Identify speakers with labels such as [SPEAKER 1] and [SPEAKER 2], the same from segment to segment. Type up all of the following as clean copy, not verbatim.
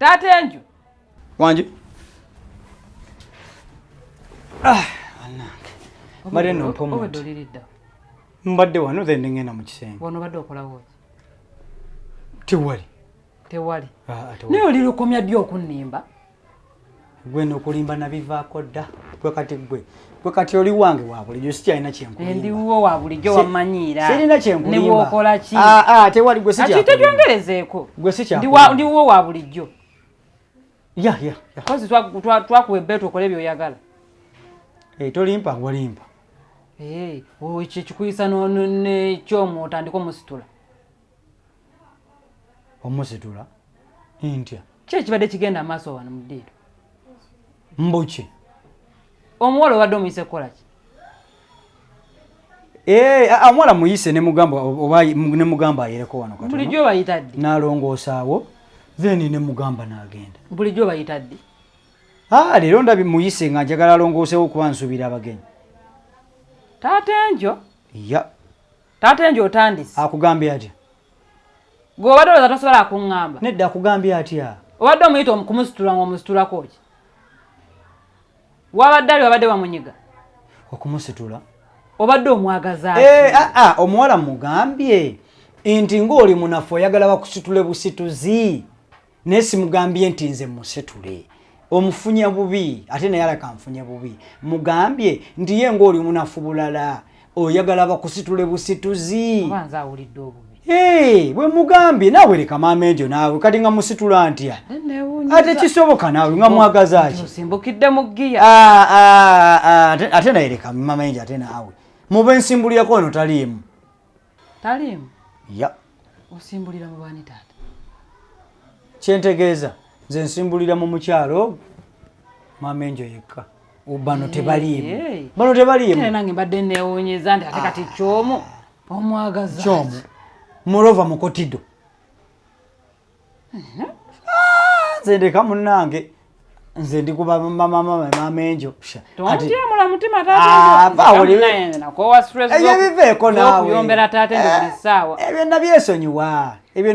[SPEAKER 1] Taata enju.
[SPEAKER 2] Wanji. Anange. Mbadde nompomo.
[SPEAKER 1] Obadolirida.
[SPEAKER 2] Mbadde wano then ngenda mu kisenge.
[SPEAKER 1] Wono badde okola wo.
[SPEAKER 2] Tewali.
[SPEAKER 1] Tewali.
[SPEAKER 2] Tewali.
[SPEAKER 1] Naye olirukomya ddi okunnimba?
[SPEAKER 2] Gwe n'okulimba nabivaako dda. Gwe kati oli wange wa bulijjo sikyalina kyenkulimba.
[SPEAKER 1] Ndiwo wa bulijjo wammanyiira.
[SPEAKER 2] Sirina kyenkulimba.
[SPEAKER 1] Ne bw'okola ki?
[SPEAKER 2] Tewali gwe sikyakulimba.
[SPEAKER 1] Ati tegyongerezeeko.
[SPEAKER 2] Gwe sikyakulimba.
[SPEAKER 1] Ndiwo wa bulijjo.
[SPEAKER 2] Ya.
[SPEAKER 1] Kozi twakuwa ebbeetu okole by'oyagala.
[SPEAKER 2] Tolimpa walimpa.
[SPEAKER 1] Ekyo kikuyisa n'ekyomu otandika omusitula.
[SPEAKER 2] Omusitula? Ntya?
[SPEAKER 1] Ki ekibadde kigenda amaaso wano mu ddiiro?
[SPEAKER 2] Mbuki?
[SPEAKER 1] Omuwala obadde omuyise kukola ki?
[SPEAKER 2] Omuwala muyise ne mugamba ayereko wano katono.
[SPEAKER 1] Bulijjo bayita ddi?
[SPEAKER 2] N'alongoosaawo then ne mugamba n'agenda.
[SPEAKER 1] Bulijjo bayita ddi?
[SPEAKER 2] Leero ndabi muyise nga njagala alongoosewo kuba nsuubira abagenyi.
[SPEAKER 1] Taata enjo?
[SPEAKER 2] Ya.
[SPEAKER 1] Taata enjo otandise?
[SPEAKER 2] Akugambye atya?
[SPEAKER 1] Gwe obadde olowooza tosobola akuŋŋamba?
[SPEAKER 2] Nedda akugambye atya?
[SPEAKER 1] Obadde omuyita kumusitula ng'omusitulako ki? Wabadde ali wabadde bamunyiga?
[SPEAKER 2] Okumusitula?
[SPEAKER 1] Obadde omwagaza ati?
[SPEAKER 2] Omuwala mugambye nti ng'oli munafu oyagala bakusitule busituzi. Naye simugambye nti nze musitule. Omufunya bubi ate naye alaka nfunya bubi. Mugambye nti ye ng'oli munafu bulala oyagala bakusitule busituzi.
[SPEAKER 1] Obanza awulidde obubi.
[SPEAKER 2] Bwe mugambye naawe leka maama enjo naawe kati nga musitula ntya. Ate kisoboka naawe nga mwagaza ki?
[SPEAKER 1] Osimbukidde mu giya.
[SPEAKER 2] Ate naye leka maama enjo ate naawe. Mube nsimbulirako ono taliimu.
[SPEAKER 1] Taliimu?
[SPEAKER 2] Ya.
[SPEAKER 1] Osimbulira mu baani taata?
[SPEAKER 2] Kyentegeeza nze nsimbulira mu mukyalo maama enjo yekka. Bano tebaliimu. Bano tebaliimu.
[SPEAKER 1] Kene nange mbadde neewuunyeza nti ate kati kyomu omwagaza.
[SPEAKER 2] Kyomu. Murova mukotido. Nze ndeka munnange. Nze ndikuba maama enjo.
[SPEAKER 1] Tontyamula mutima taata enjo. Nakowa stress
[SPEAKER 2] biveeko naawe.
[SPEAKER 1] Okuyombera taata enjo buli ssaawa.
[SPEAKER 2] Ebyo nabyesonyiwa. Ebyo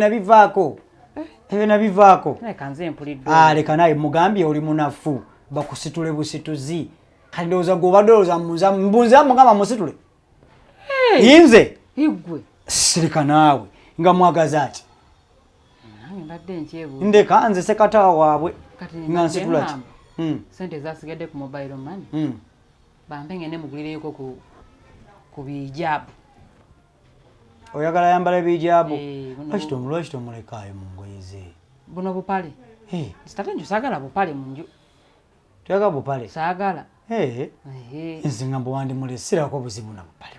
[SPEAKER 2] nabivaako.
[SPEAKER 1] Leka nze mpulidde.
[SPEAKER 2] Leka naye mugambye oli munafu. Bakusitule busituzi. Kati ndowooza gw'obadde olowooza mbunza mugamba musitule. Nze.
[SPEAKER 1] Igwe.
[SPEAKER 2] Sirika naawe nga mwagaza ki?
[SPEAKER 1] Nange mbadde nkyebuuza.
[SPEAKER 2] Ndeka nze sekatawa waabwe nga nsitula ki?
[SPEAKER 1] Sente zasigadde ku mobile money. Bampe ngende mugulireeko ku bijaabu.
[SPEAKER 2] Oyagala yambala ebijaabu? Lwaki tomulekaayo mu ngoye ze?
[SPEAKER 1] Buno bupale? Taata enjo saagala bupale mu nju.
[SPEAKER 2] Toyagala bupale?
[SPEAKER 1] Saagala.
[SPEAKER 2] Nze nga mbu wandimulesirako buzibu na bupale.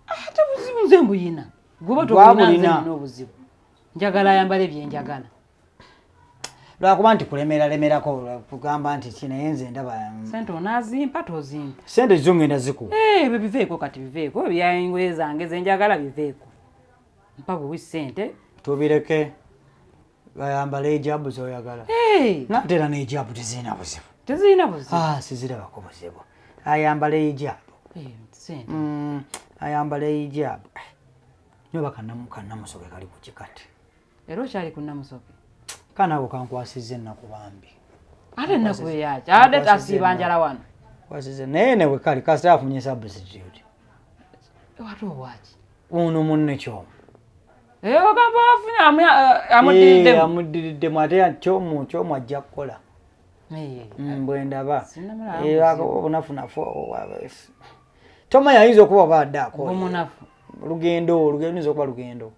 [SPEAKER 1] Ate buzibu nze mbuyina. Gwe tolina obuzibu. Njagala ayambale byenjagala.
[SPEAKER 2] Lwakuba nti kulemerako kugamba nti kinaye nze ndaba.
[SPEAKER 1] Sente onaazimpa tozimpa.
[SPEAKER 2] Sente zo ngenda ziku.
[SPEAKER 1] Bwe biveeko kati biveeko. Ebyangoye zange ze njagala biveeko. Mpa bwe sente.
[SPEAKER 2] Tubireke. Ayambale ejaabu z'oyagala. Natera n'ejaabu tezirina buzibu.
[SPEAKER 1] Tezirina buzibu?
[SPEAKER 2] Sizirabako buzibu. Ayambale ejaabu.
[SPEAKER 1] Sente.
[SPEAKER 2] Ayambale ejaabu. Nyoba kannamusoke kali ku kikati.
[SPEAKER 1] Era okyali ku nnamusoke?
[SPEAKER 2] Kanako kankwasizza ennaku bambi.
[SPEAKER 1] Ate ennaku eyaki? Ate asiiba njala wano?
[SPEAKER 2] Kwasizza naye newe kali kasita afunye substitute.
[SPEAKER 1] Wate owaki?
[SPEAKER 2] Ono munne kyomu.
[SPEAKER 1] Ogamba wafunye amuddiridde?
[SPEAKER 2] Amuddiridde ate kyomu ajja kukola. Bwe ndaba. Obunafunafu. Toma yayinza okuba badde akola.
[SPEAKER 1] Omunafu.
[SPEAKER 2] Lugendo yinza okuba lugendo.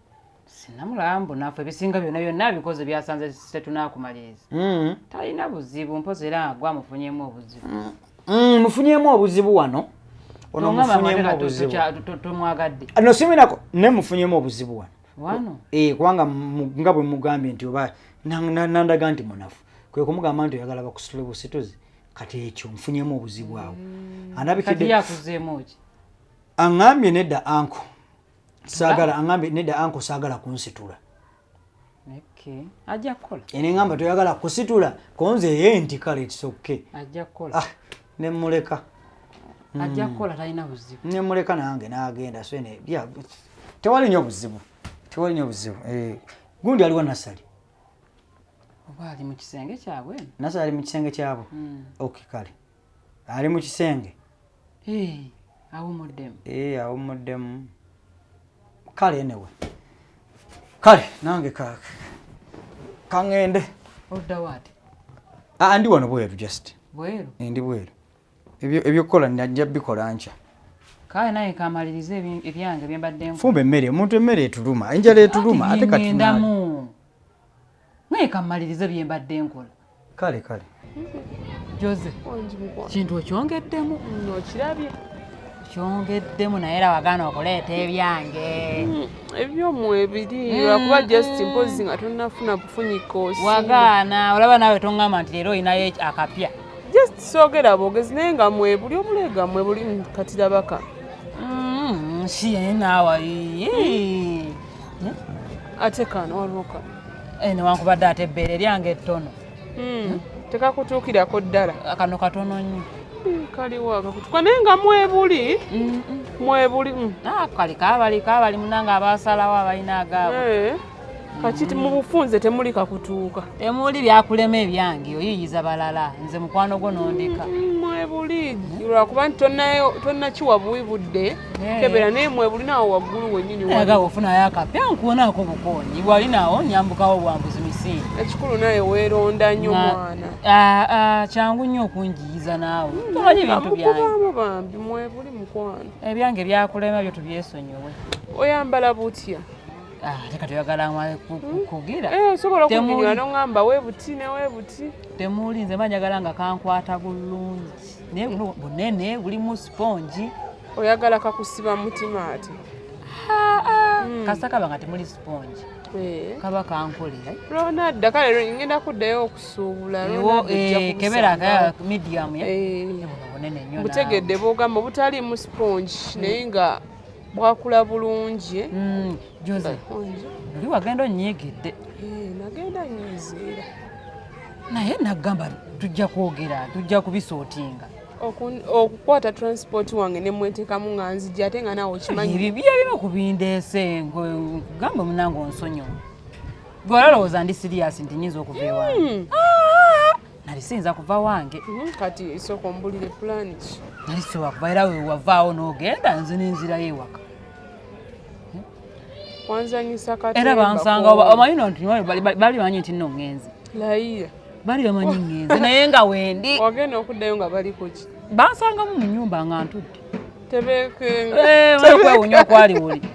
[SPEAKER 1] Sinamulaba mbunafu ebisinga byonna bikoze byasanze tetunaakumaliriza. Talina buzibu mpozi era gwe amufunyemu obuzibu.
[SPEAKER 2] Mufunyemu obuzibu wano. Ono mufunyemu obuzibu.
[SPEAKER 1] Tomwagadde.
[SPEAKER 2] No siminako ne mufunyemu obuzibu wano.
[SPEAKER 1] Wano?
[SPEAKER 2] Kubanga nga bwe mugambye nti oba nandaga nti munafu. Kwe kumugamba nti oyagala bakusitule busituzi. Kati ekyo mufunyemu obuzibu awo.
[SPEAKER 1] Kati yakuzeemu ki?
[SPEAKER 2] Angambye nedda anko. Angambye nedda anko saagala kunsitula.
[SPEAKER 1] Ajja kukola.
[SPEAKER 2] Ene ngamba toyagala kusitula konze ye nti kale kisoke.
[SPEAKER 1] Ajja kukola.
[SPEAKER 2] Ne muleka.
[SPEAKER 1] Ajja kukola talina buzibu.
[SPEAKER 2] Ne muleka nange n'agenda so ene tewali nnyo buzibu. Gundi aliwa nasali.
[SPEAKER 1] oba ali mu kisenge kyabwe
[SPEAKER 2] nasa ali mu kisenge kyabo okay kale ali mu kisenge awumuddemu kale enewe kale nange kaŋŋende
[SPEAKER 1] odda waati
[SPEAKER 2] ndi wano bweru just
[SPEAKER 1] bweru
[SPEAKER 2] ndi bweru ebyokukola najja bikola nkya
[SPEAKER 1] kale naye kamalirize ebyange byembadde
[SPEAKER 2] fumba emmere omuntu emmere etuluma enjala etuluma ate
[SPEAKER 1] katindamu naye kamalirize byembadde nkola
[SPEAKER 2] kale
[SPEAKER 1] Jose kintu okyongeddemu okirabye kyongeddemu naye era wagaana okuleeta ebyange
[SPEAKER 3] ebyomu ebiri lwakuba just mpozi nga tonnafuna bufunyika
[SPEAKER 1] wagaana olaba naawe toŋŋamba nti leero olinayo akapya
[SPEAKER 3] just soogera bwogezi naye nga mwebuli obulega mwebuli katirabaka
[SPEAKER 1] naawa
[SPEAKER 3] ate kano waliwoka
[SPEAKER 1] newankubadde ate ebbeere lyange ettono
[SPEAKER 3] tekakutuukirako ddala
[SPEAKER 1] kano katono nnyo
[SPEAKER 3] kaliwo akakutuuka naye nga mwebuli
[SPEAKER 1] kali kaabali munanga abasalawo abalina agaabwe
[SPEAKER 3] kakiti mu bufunze temuli kakutuuka
[SPEAKER 1] temuli byakulema ebyange oyiyiza balala nze mukwano gwo nondeka
[SPEAKER 3] mwebuli lwakuba nti tonnakiwa buwi budde kebera naye mwebuli naawo waggulu wennyini
[SPEAKER 1] aga ofunayo akapya nkuwonaako bukoonyi bwali naawo nyambukawo bwambuzi misiini
[SPEAKER 3] ekikulu naye weeronda nnyo mwana
[SPEAKER 1] kyangu nnyo okunjiyiza naawe tomanyi ebintu byange
[SPEAKER 3] bambi mwebuli mukwano
[SPEAKER 1] ebyange byakulema byo tubyesonyiwe
[SPEAKER 3] oyambala butya
[SPEAKER 1] teka tuyagala kugira
[SPEAKER 3] osobola okunyonyola n'oŋŋamba weebuti ne weebuti
[SPEAKER 1] temuli nze manjagala nga kankwata bulungi naye bunene bulimu spongi
[SPEAKER 3] oyagala kakusiba mutima ate
[SPEAKER 1] kasa kaba nga temuli spongi kaba kankolera
[SPEAKER 3] ronadda kale ngenda kuddayo okusuubula
[SPEAKER 1] kebera medium bunene nnyo
[SPEAKER 3] butegedde bwogamba butaliimu spongi naye nga bwakula bulungi
[SPEAKER 1] Jose oli wagenda onyiigidde
[SPEAKER 3] nagenda nyiiziira
[SPEAKER 1] naye nagamba tujja kwogera tujja kubisootinga
[SPEAKER 3] okukwata transport wange nemweteekamu nga nzijja ate nga naawe okimanyi
[SPEAKER 1] byebimu kubindeese nkugamba munange onsonyiwa gwe olowooza ndi siriasi nti nyinza okuva ewange nali siyinza kuva wange
[SPEAKER 3] kati isooka ombulire pulaani ki
[SPEAKER 1] nali siwakuva era wewavaawo n'ogenda nze n'enzirayo ewaka
[SPEAKER 3] wanzanyisa kati
[SPEAKER 1] era bansanga omanyi nti bali banyi nti nno ŋŋenze
[SPEAKER 3] layira
[SPEAKER 1] bali bamanyi ŋŋenze naye nga wendi
[SPEAKER 3] wagenda okuddayo nga baliko ki
[SPEAKER 1] bansangamu mu nnyumba nga ntudde
[SPEAKER 3] tebekenga
[SPEAKER 1] okwewunya okwali wuli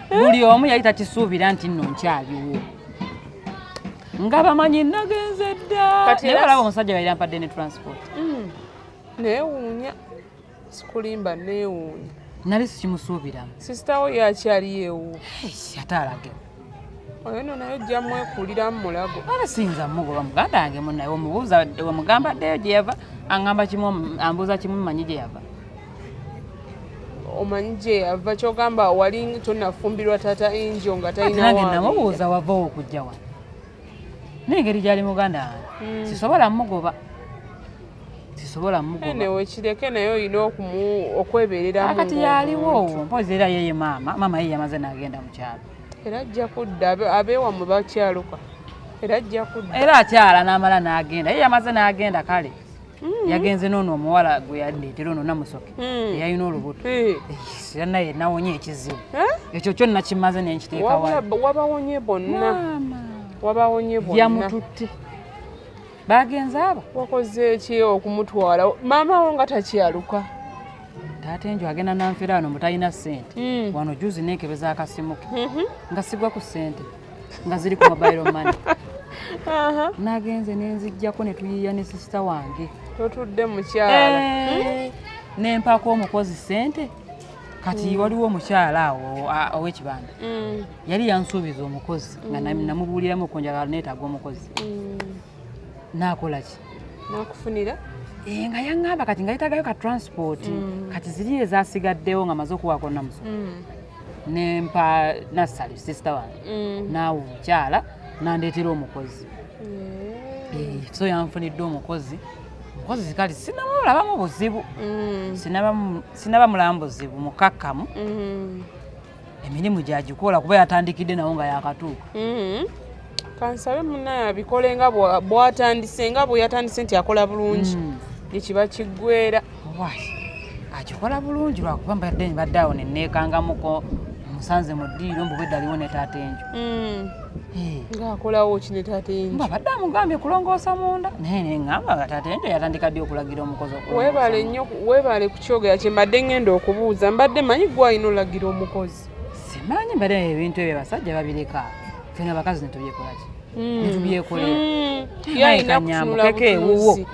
[SPEAKER 1] buli omu yali takisuubira nti nno nkyaliwo nga bamanyi nagenze dda naye balaba omusajja yali ampadde ne transport
[SPEAKER 3] neewuunya sikulimba neewuunya
[SPEAKER 1] nali sikimusuubiramu
[SPEAKER 3] sisitawo yakyaliyeewo
[SPEAKER 1] ate alage
[SPEAKER 3] oyo no naye ojja mwekuliramu mulago
[SPEAKER 1] ala siyinza mugoba muganda yange munaye omubuuza wemugamba ddeyo gye yava aŋŋamba kimu ambuuza kimu mmanyi gye yava
[SPEAKER 3] omanyi gye yava kyogamba wali tonafumbirwa taata enjo nga talina
[SPEAKER 1] nange namubuuza wavawo okujja wano n'engeri gyali muganda wange sisobola mugoba
[SPEAKER 3] enewe kireke naye olina okwebereramu
[SPEAKER 1] akati yaliwo mpozi era yeye maama ye yamaze n'agenda mu kyalo
[SPEAKER 3] era ajja kudda abeewamwe bakyaluka era ajja kudda
[SPEAKER 1] era akyala n'amala n'agenda ye yamaze n'agenda kale yagenze noono omuwala gwe yaleetera ono namusoke eyalina olubuto era naye nawonye ekizibu ekyo kyonna kimaze nenkiteeka
[SPEAKER 3] wabawonye bonna
[SPEAKER 1] byamututte bagenze aba
[SPEAKER 3] wakoze ki okumutwala maama wo nga takyaluka
[SPEAKER 1] taata enjo agenda nanfera wano mutalina ssente wano juzi nenkebeza akasimu ke nga sigwa ku ssente nga ziri ku mobile money nagenze nenzijjako ne tuyiya ne sisita wange
[SPEAKER 3] totudde mukyala
[SPEAKER 1] nempako omukozi ssente kati waliwo omukyala awo ow'ekibanda yali yansuubiza omukozi nga namubuuliramu okunjagala neetaaga omukozi nakola ki
[SPEAKER 3] nakufunira
[SPEAKER 1] nga yaŋŋamba kati nga yetagayo ka transport kati ziri ezasigaddewo nga maze okuwaako namuso nempa nassali sisita wange naawe omukyala nandeetera omukozi so yanfunidde omukozi kale sinamulabamu buzibu sinaba mulamu buzibu mukakkamu emirimu gyagikola kuba yatandikidde nawo nga yakatuuka
[SPEAKER 3] kansabe munnaye abikole nga bw'atandise nga bwe yatandise nti akola bulungi ekiba kiggwera
[SPEAKER 1] akikola bulungi lwakuba mbadde awo nenneekangamuko musanze mu ddiiro mbu bwedda aliwo ne taata enjo
[SPEAKER 3] ng'akolawo ki ne taata enjo
[SPEAKER 1] mbabadde amugambye kulongoosa munda naye neŋŋamba taata enjo yatandika ddi okulagira omukozi
[SPEAKER 3] weebale nnyo weebale ku kyogera kye mbadde ŋŋenda okubuuza mbadde manyi gwe alina olagira omukozi
[SPEAKER 1] simanyi mbadde ebintu ebyo basajja babireka fena abakazi netubyekolaki netubyekolera
[SPEAKER 3] yalina kutunula butunuzi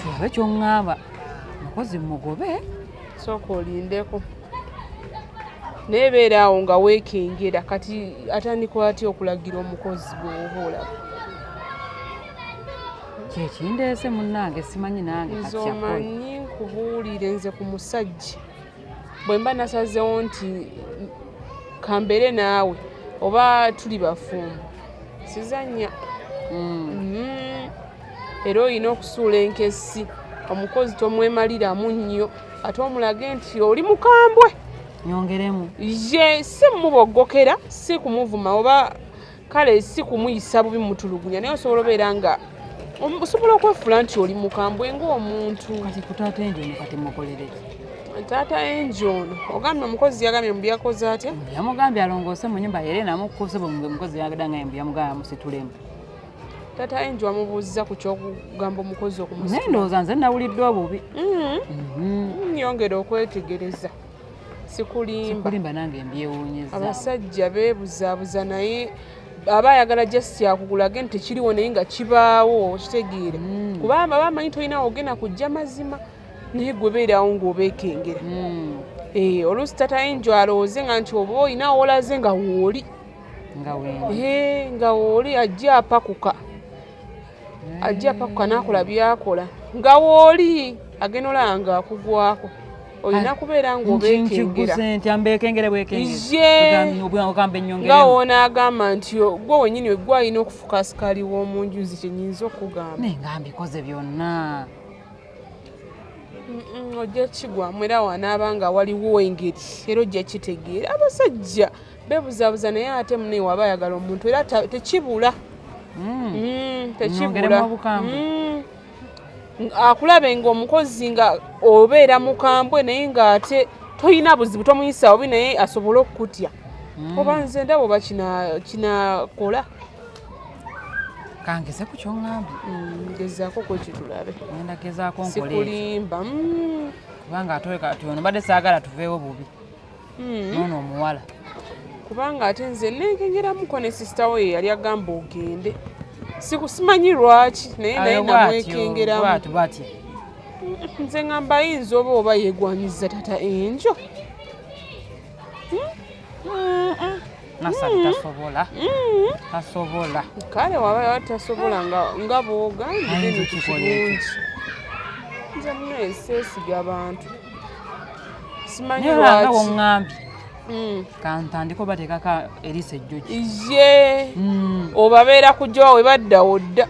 [SPEAKER 1] tulabe kyoŋŋamba mukozi mugobe
[SPEAKER 3] sooka olindeko naye beera awo nga weekengera kati atandika atya okulagira omukozi gweoba olaba
[SPEAKER 1] kyekindeese munnange simanyi nange
[SPEAKER 3] nze omanyi nkubuulire nze ku musajja bwe mba nasazewo nti kambeere naawe oba tuli bafumbo sizannya era olina okusuula enkesi omukozi tomwemaliramu nnyo ate omulage nti oli mukambwe
[SPEAKER 1] nyongeremu
[SPEAKER 3] ye si mubogokera si kumuvuma oba kale si kumuyisa bubi mutulugunya naye osobola obeera nga osobola okwefuula nti oli mukambwe ng'omuntu
[SPEAKER 1] kati ku taata enjo ono kati mukolere
[SPEAKER 3] taata enjo ono ogambye omukozi yagambye mbu yakoze atya
[SPEAKER 1] yamugambye alongoose mu nyumba yere namukkuse bwe mukozi yagadanga mbu yamugamba musitulemu
[SPEAKER 3] taata enjo amubuuziza ku kyokugamba omukozi okumusi
[SPEAKER 1] naye ndowooza nze nawulidde obubi
[SPEAKER 3] nyongera okwetegereza sikulimba
[SPEAKER 1] nange mbyewuunyeza
[SPEAKER 3] abasajja beebuzaabuza naye aba ayagala just akukulage nti tekiriwo naye nga kibaawo kitegeera kubanga bamanyi tolinawo ogenda kujja mazima naye gwe beerawo ng'obeekengera oluusi taata enjo alowooze nga nti oba olina wolaze nga wooli nga wooli ajja apakuka n'akola byakola nga wooli agenda olaba nga akugwako olina kubeera ng'obeekengera nga wonaagamba nti gwe wenyini gwe alina okufuka asikaali w'omu njuzi kyenyinza okugamba
[SPEAKER 1] nga mbikoze byonna
[SPEAKER 3] ojja kigwamu era wanaaba nga waliwo engeri era ojja kitegeera abasajja beebuzaabuza naye ate munaye waba ayagala omuntu era tekibula akulabe ng'omukozi nga obeera mukambwe naye ng'ate tolina buzibu tomuyisa obi naye asobole okukutya oba nze ndaba oba kinakola
[SPEAKER 1] kangeze ku kyoŋŋambye
[SPEAKER 3] gezaako kwekitulabe
[SPEAKER 1] ngenda gezaako
[SPEAKER 3] sikulimba
[SPEAKER 1] kubanga ate ono badde saagala tuveewo bubi noono omuwala
[SPEAKER 3] kubanga ate nze nenkengeramuko ne sisita we yali agamba ogende simanyi lwaki naye naye namwekengeramu nze ngamba ayinza oba yeegwanyiza tata enjo
[SPEAKER 1] nasali tasobola
[SPEAKER 3] kale waba tasobola nga boogambye kirungi nze munaye seesiga abantu simanyi lwaki
[SPEAKER 1] woŋŋambye kantandika obateekako eriisa ejjogi
[SPEAKER 3] ye obabeera kujjawa webaddawo dda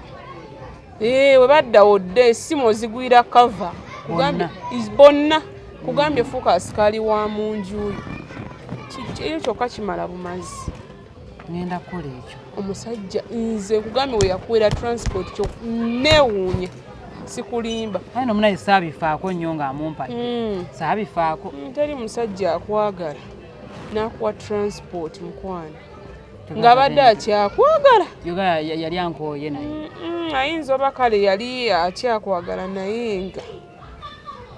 [SPEAKER 3] webaddawo dda essimu ozigwira kava bonna kugambye fuuka asikaali wa mu njuyo ekyo kyokka kimala bumazi
[SPEAKER 1] ngenda kukola ekyo
[SPEAKER 3] omusajja nze kugambye we yakuwera transport kyo neewuunya sikulimba
[SPEAKER 1] aye nomunaye saabifaako nnyo ng'amumpaye saabifaako
[SPEAKER 3] teri musajja akwagala n'akuwa transport mukwano ng'abadde akyakwagala
[SPEAKER 1] yali ankooye naye
[SPEAKER 3] ayinza oba kale yali akyakwagala naye nga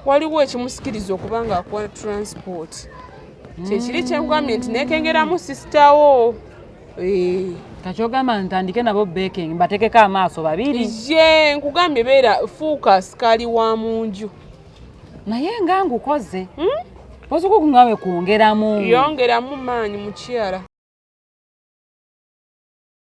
[SPEAKER 3] waliwo ekimusikiriza okuba nga akuwa transport kyekiri kyenkugambye nti neekengeramu sisitawo
[SPEAKER 1] kakyogamba ntandike nabo baking mbatekeko amaaso babiri
[SPEAKER 3] ye nkugambye beera fuuka asikaali wa mu nju
[SPEAKER 1] naye nga ngukoze osobola okungambye kwongeramu
[SPEAKER 3] yongeramu maanyi mukyala